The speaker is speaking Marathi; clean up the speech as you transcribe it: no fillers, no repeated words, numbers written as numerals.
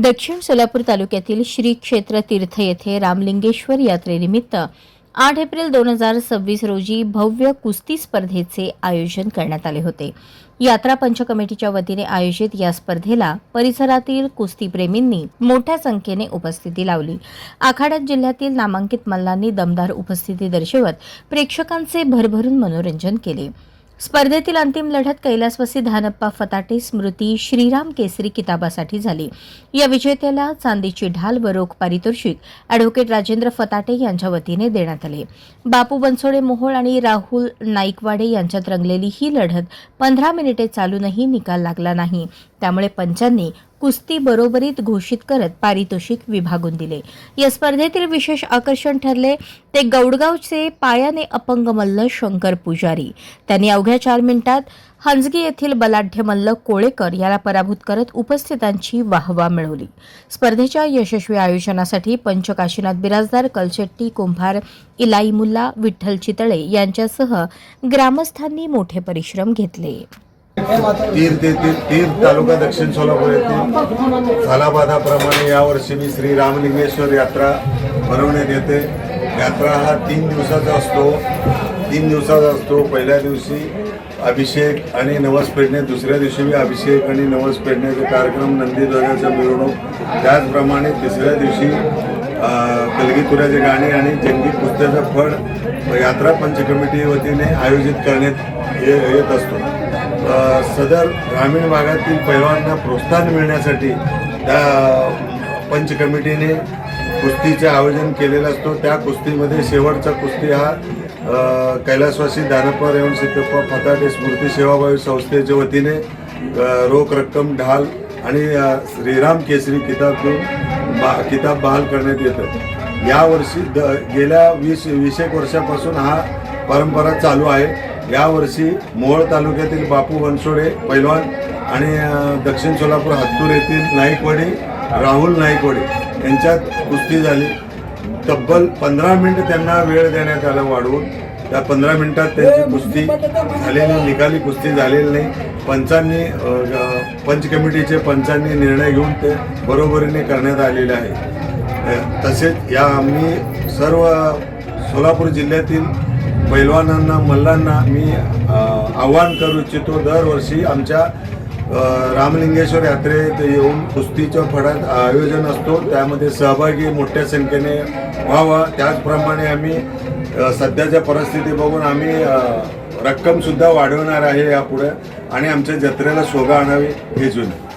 दक्षिण सोलापूर तालुक्यातील श्री क्षेत्र तीर्थ येथे रामलिंगेश्वर यात्रेनिमित्त 8 एप्रिल 2026 रोजी भव्य कुस्ती स्पर्धेचे आयोजन करण्यात आले होते। यात्रा पंच कमिटीच्या वतीने आयोजित या स्पर्धेला परिसरातील कुस्तीप्रेमींनी मोठ्या संख्येने उपस्थिती लावली। आखाड्यात जिल्ह्यातील नामांकित मल्लांनी दमदार उपस्थिती दर्शवत प्रेक्षकांचे भरभरून मनोरंजन केले। स्पर्धेतील अंतिम लढत कैलासवासी धानप्पा फताटे स्मृती श्रीराम केसरी किताबासाठी झाली। या विजेत्याला चांदीची ढाल व रोख पारितोषिक ॲडव्होकेट राजेंद्र फताटे यांच्या वतीने देण्यात आले। बापू बनसोडे मोहोळ आणि राहुल नाईकवाडे यांच्यात रंगलेली ही लढत 15 मिनिटे चालूनही निकाल लागला नाही। त्यामुळे पंचांनी कुस्ती बरोबरीत घोषित करत पारितोषिक विभागून दिले। या स्पर्धेतील विशेष आकर्षण ठरले ते गौडगावचे पायाने अपंग मल्ल शंकर पुजारी। त्यांनी अवघ्या 4 मिनिटात हंजगी येथील बलाढ्य मल्ल कोळेकर याला पराभूत करत उपस्थितांची वाहवा मिळवली। स्पर्धेच्या यशस्वी आयोजनासाठी पंच काशीनाथ बिराजदार, कलशेट्टी, कुंभार, इलाई मुल्ला, विठ्ठल चितळे यांच्यासह ग्रामस्थांनी मोठे परिश्रम घेतले। तीर तालुका दक्षिण सोलापूर येथे सालाबादाप्रमाणे यावर्षी मी श्री रामलिंगेश्वर यात्रा भरवण्यात येते। यात्रा हा 3 दिवसाचा असतो। 3 दिवसाचा असतो। पहिल्या दिवशी अभिषेक आणि नवस पेडणे, दुसऱ्या दिवशी मी अभिषेक आणि नवस पेडण्याचे कार्यक्रम, नंदीध्वजाचा मिरवणूक, त्याचप्रमाणे तिसऱ्या दिवशी कलगीतुऱ्याचे गाणे आणि जंगी कुस्त्याचा फळ यात्रा पंच कमिटी वतीने आयोजित करण्यात येत असतो। सदर ग्रामीण भागातील पैलवानांना प्रोत्साहन मिळण्यासाठी त्या पंच कमिटीने कुस्तीचे आयोजन केलेलं असतो। त्या कुस्तीमध्ये शेवटचा कुस्ती हा कैलासवासी धानप्पा रेवण सिद्धप्पा फताटे स्मृती सेवाभावी संस्थेच्या वतीने रोख रक्कम, ढाल आणि श्रीराम केसरी किताब बहाल करण्यात येतं। यावर्षी गेल्या 20 वर्षापासून हा परंपरा चालू आहे। यावर्षी मोहोळ तालुक्यातील बापू बनसोडे पैलवान आणि दक्षिण सोलापूर हत्तूर येथील नाईकवाडी राहुल नाईकवाडी यांच्यात कुस्ती झाली। तब्बल 15 मिनिट त्यांना वेळ देण्यात आला वाढवून। त्या 15 मिनिटात त्यांची कुस्ती झालेली, निकाली कुस्ती झालेली नाही। पंच कमिटीचे पंचांनी निर्णय घेऊन ते बरोबरीने करण्यात आलेले आहे। तसेच आम्ही सर्व सोलापूर जिल्ह्यातील पैलवानांना, मल्लांना मी आवाहन करू इच्छितो, दरवर्षी आमच्या रामलिंगेश्वर यात्रेत येऊन कुस्तीच्या फळात आयोजन असतो, त्यामध्ये सहभागी मोठ्या संख्येने व्हावा। त्याचप्रमाणे आम्ही सध्याच्या परिस्थिती बघून आम्ही रक्कमसुद्धा वाढवणार आहे यापुढे आणि आमच्या जत्रेला शोभा आणावी हे जुने।